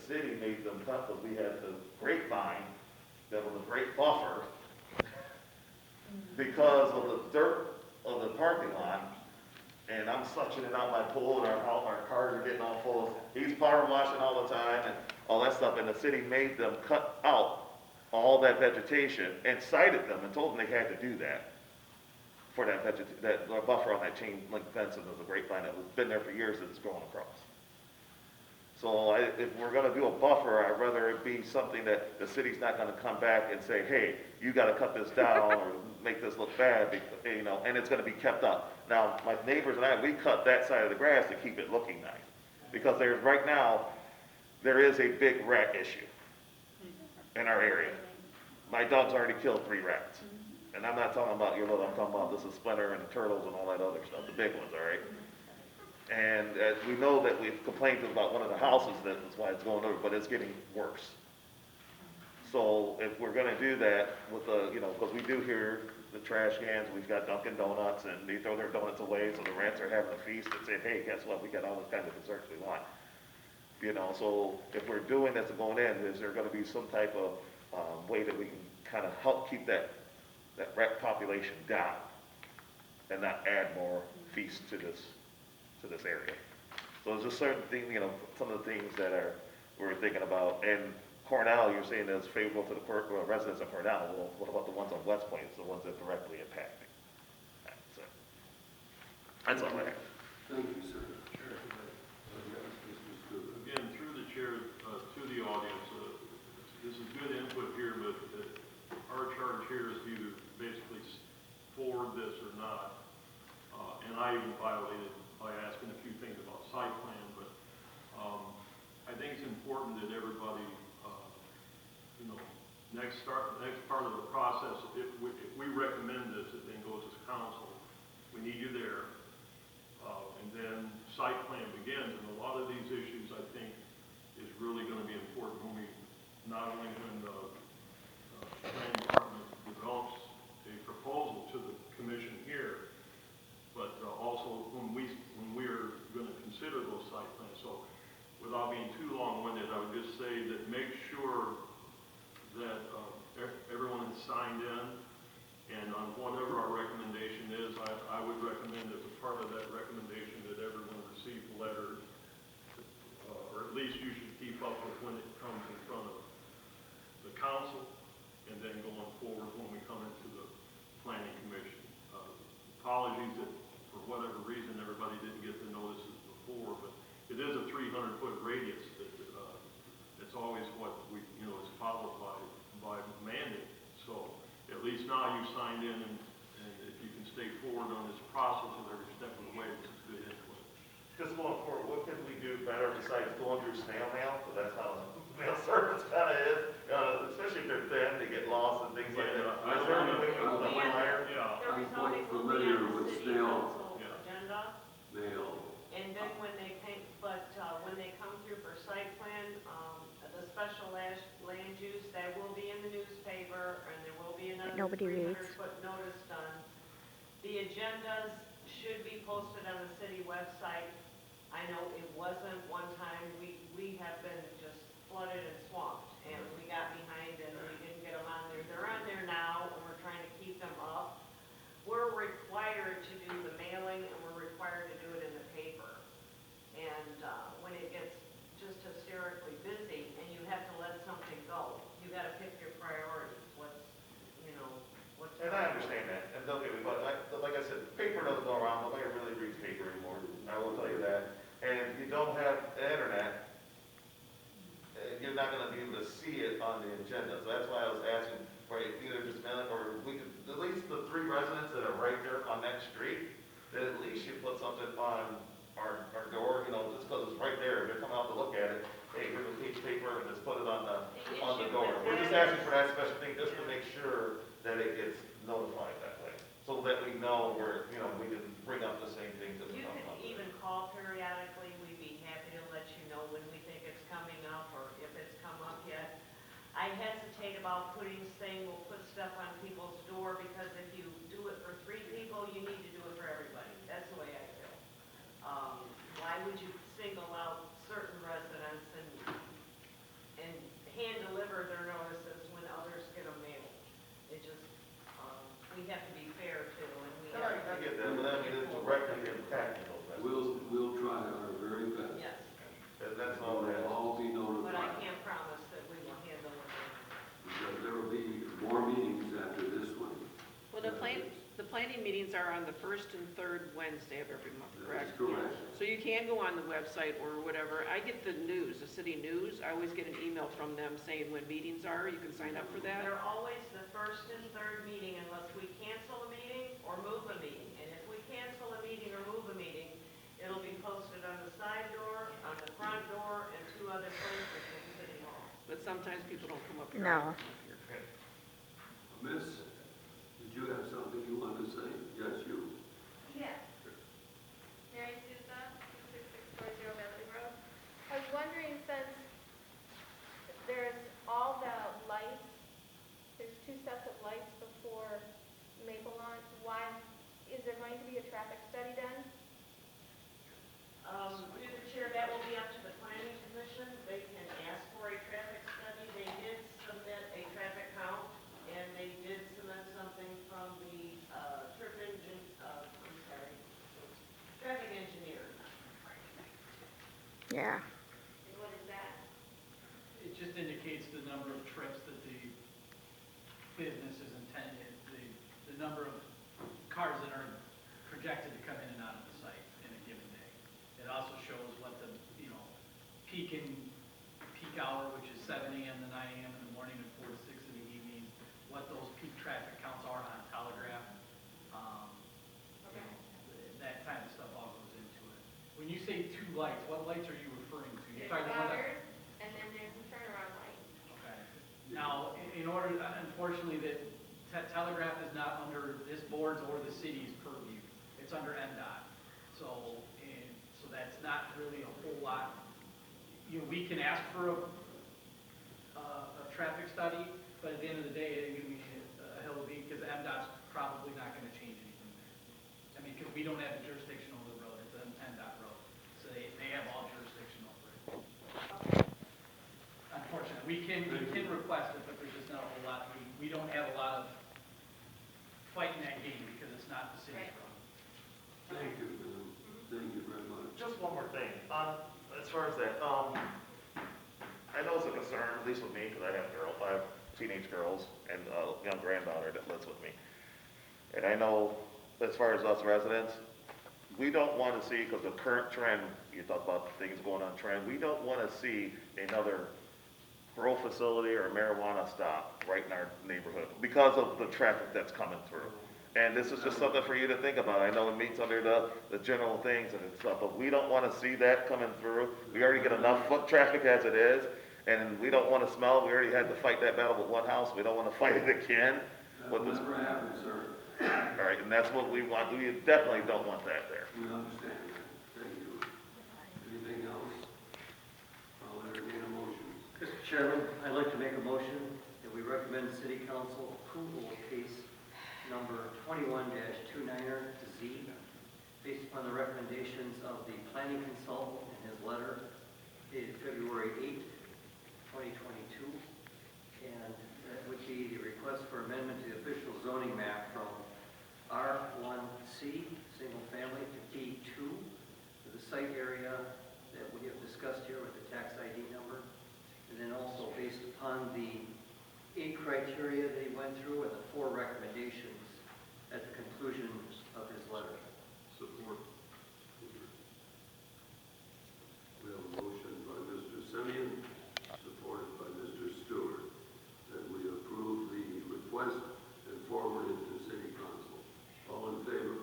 city made them cut, because we had the grapevine, that was a great buffer, because of the dirt of the parking lot, and I'm suctioning out my pool, and our cars are getting all full. He's power washing all the time and all that stuff, and the city made them cut out all that vegetation and cited them and told them they had to do that for that buffer on that chain link fence, and there's a grapevine that was been there for years that it's growing across. So if we're gonna do a buffer, I'd rather it be something that the city's not gonna come back and say, hey, you gotta cut this down or make this look bad, you know, and it's gonna be kept up. Now, my neighbors and I, we cut that side of the grass to keep it looking nice. Because right now, there is a big rat issue in our area. My dog's already killed 3 rats. And I'm not talking about your little, I'm talking about the splinter and the turtles and all that other stuff, the big ones, all right? And we know that we've complained about one of the houses, that's why it's going over, but it's getting worse. So if we're gonna do that with the, you know, because we do hear the trash cans, we've got Dunkin' Donuts, and they throw their donuts away, so the rats are having a feast and saying, hey, guess what, we got all this kind of desserts we want. You know, so if we're doing this and going in, is there gonna be some type of way that we can kind of help keep that rat population down and not add more feast to this area? So there's just certain things, you know, some of the things that we're thinking about. And Cornell, you're saying is favorable to the residents of Cornell. Well, what about the ones on West Point, the ones that directly impact me? That's all I have. Thank you, sir. Again, through the chair, to the audience, this is good input here, but our charge here is to either basically forward this or not. And I even violated by asking a few things about site plan, but I think it's important that everybody, you know, next part of the process, if we recommend this, it then goes to council. We need you there. And then site plan begins, and a lot of these issues, I think, is really going to be important when we, not only when the planning department develops a proposal to the commission here, but also when we are going to consider those site plans. So without being too long-winded, I would just say that make sure that everyone is signed in, and on whatever our recommendation is, I would recommend as a part of that recommendation that everyone receive a letter, or at least you should keep up with when it comes in front of the council, and then going forward when we come into the planning commission. Apologies that for whatever reason everybody didn't get the notices before, but it is a 300-foot radius that's always what we, you know, is followed by mandate. So at least now you signed in, and if you can stay forward on this process of every step of the way, it's good input. Just going forward, what can we do better besides going through snail mail? Because that's how mail service kind of is. Especially if they're thin, they get lost and things like that. Is there any way we can put them higher? Yeah. The rezoning will be familiar on the with city snail council agenda, mail. and then when they came, when they come through for site plan, the special land use, that will be in the newspaper, and there will be another Nobody reads. 300-foot notice done. The agendas should be posted on the city website. I know it wasn't one time, we have been just flooded and swamped, and we got behind and we didn't get them on there. They're on there now, and we're trying to keep them up. We're required to do the mailing, and we're required to do it in the paper. And when it gets just hysterically busy, and you have to let something go, you gotta pick your priorities, what's. And I understand that, and don't get me, but like I said, paper doesn't go around, nobody really reads paper anymore, I will tell you that. And if you don't have the internet, you're not gonna be able to see it on the agenda. So that's why I was asking for either just mail it, or we could, at least the 3 residents that are right there on that street, that at least you put something on our door, you know, just because it's right there, if they're coming out to look at it, hey, here's a piece of paper, and just put it on the door. We're just asking for that special thing, just to make sure that it gets notified that way, so that we know where, you know, we can bring up the same things that we You talk can about. even call periodically, we'd be happy to let you know when we think it's coming up, or if it's come up yet. I hesitate about saying we'll put stuff on people's door, because if you do it for 3 people, you need to do it for everybody. That's the way I feel. Why would you single out certain residents and we have to be fair too, and we And have to. I get that, but I mean, it's directly impacting those residents. We'll try our very best. Yes, And that's all that We'll is. all be but I notified, can't promise that we will handle it. because there will be more meetings after this one. Well, the planning meetings are on the first and third Wednesday of every month, That's correct? correct. So you can go on the website or whatever. I get the news, the city news. I always get an email from them saying when meetings are. You can sign up for that. They're always the first and third meeting unless we cancel a meeting or move a meeting. And if we cancel a meeting or move a meeting, it'll be posted on the side door, on the front door, and 2 other places in City Hall. But sometimes people don't come up here. No. Miss, did you have something you wanted to say? Yes, you. Yes. Mary Souza, 6640 Medley Road. I was wondering, since there's all the lights, there's 2 sets of lights before Maple Lawn, why, is there going to be a traffic study done? Through the chair, that will be up to the planning commission. They can ask for a traffic study. They did submit a traffic count, and they did submit something from the, traffic engineer. Yeah. And what is that? It just indicates the number of trips that the business is intended, the number of cars that are projected to come in and out of the site in a given day. It also shows what the, peak hour, which is 7 a.m. to 9 a.m. in the morning and 4 to 6 in the evening, what those peak traffic counts are on Telegraph. Okay. That kind of stuff all goes into it. When you say 2 lights, what lights are you referring to? You're There's talking about the one that- butters, and then there's a turnaround light. Okay. Now, in order, unfortunately, that Telegraph is not under this board's or the city's purview. It's under NDOT. So that's not really a whole lot. We can ask for a traffic study, but at the end of the day, we need a hill of beat, because NDOT's probably not gonna change anything there. I mean, because we don't have the jurisdiction over the road, it's an NDOT road. So they have all jurisdiction over it. Unfortunately, we can request it, but there's just not a whole lot, we don't have a lot of fight in that game because it's not the city's Right. road. Thank you, ma'am. Thank you very much. Just one more thing, as far as that, I know it's a concern, at least with me, because I have teenage girls and a young granddaughter that lives with me. And I know, as far as us residents, we don't want to see, because the current trend, you talk about things going on trend, we don't want to see another grow facility or marijuana stop right in our neighborhood because of the traffic that's coming through. And this is just something for you to think about. I know it meets under the general things and stuff, but we don't want to see that coming through. We already get enough foot traffic as it is, and we don't want to smell. We already had to fight that battle with one house. We don't want to fight it again. That With will this, never happen, sir. all right, and that's what we want. We definitely don't want that there. We understand that. Thank you. Anything else? I'll entertain a motion. Mr. Chairman, I'd like to make a motion that we recommend City Council approval of case number 21-29er to Z, based upon the recommendations of the planning consultant in his letter dated February 8, 2022. And that would be the request for amendment to the official zoning map from R1C, single family, to B2, to the site area that we have discussed here with the tax ID number. And then also based upon the 8 criteria that he went through and the 4 recommendations at the conclusion of his letter. Support. We have a motion by Mr. Semyon, supported by Mr. Stewart, that we approve the request and forward it to City Council. All in favor?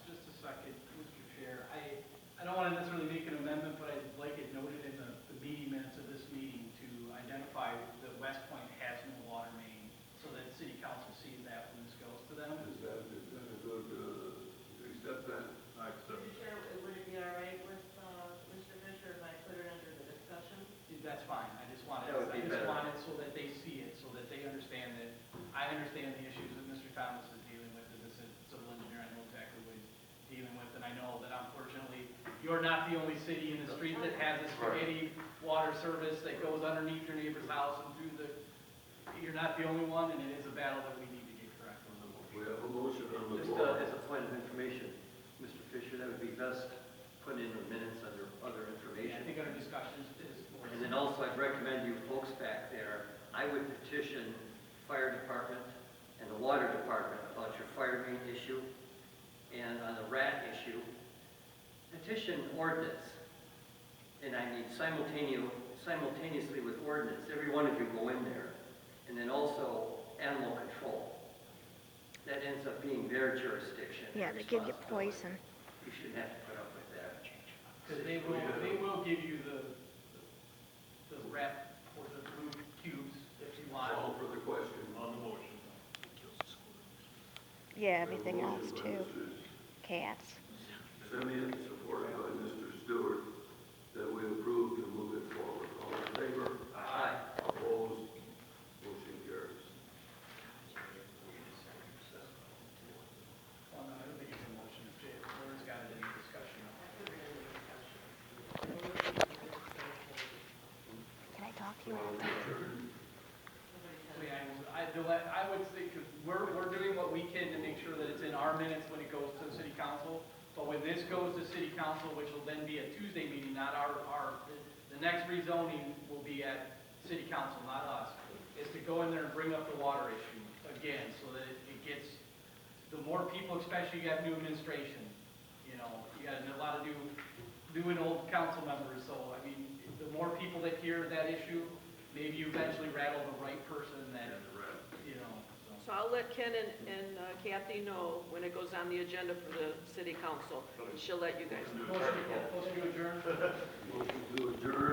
Just a second, Mr. Chair. I don't want to necessarily make an amendment, but I'd like it noted in the meeting minutes of this meeting to identify that West Point has no water main, so that City Council sees that when this goes to them. Is that a good, accept that? I accept Mr. it. Chair, would it be all right with, Mr. Fisher if I put it under the discussion? That's fine, I just want That would be better. it so that they see it, so that they understand that, I understand the issues that Mr. Thomas is dealing with as a civil engineer, I know exactly what he's dealing with, and I know that unfortunately, you're not the only city in the street that has a spaghetti water service that goes underneath your neighbor's house and through you're not the only one, and it is a battle that we need to get corrected. We have a motion on the Just floor. as a point of information, Mr. Fisher, that would be best put in the minutes under other Yeah, I information. think our discussions is more. And then also, I'd recommend you folks back there, I would petition fire department and the water department about your fire main issue, and on the rat issue, petition ordinance. And I need simultaneously with ordinance, every one of you go in there. And then also animal control. That ends up being their jurisdiction. and Yeah, they give you responsibility. poison. You shouldn't have to put up with that. Because they will give you the wrap or the blue cubes if you want. Call for the question. On the motion. Yeah, We have a everything else motion by too. Mr. Cats. Simeon, supported by Mr. Stewart, that we approve to move it forward. All in favor? Aye. Opposed? Motion carries. Well, no, I don't think it's a motion, if Jay, Lauren's got it in discussion. Can I talk to you after? I would say, because we're doing what we can to make sure that it's in our minutes when it goes to the city council. But when this goes to city council, which will then be a Tuesday meeting, not the next rezoning will be at city council, not us, is to go in there and bring up the water issue again, so that it gets, the more people, especially you got new administration, you know, you got a lot of new and old council members, so, I mean, the more people that hear that issue, maybe you eventually rattle the right person that, you know, so. So I'll let Ken and Kathy know when it goes on the agenda for the city council, and she'll let you guys know. Motion to adjourn? Motion to adjourn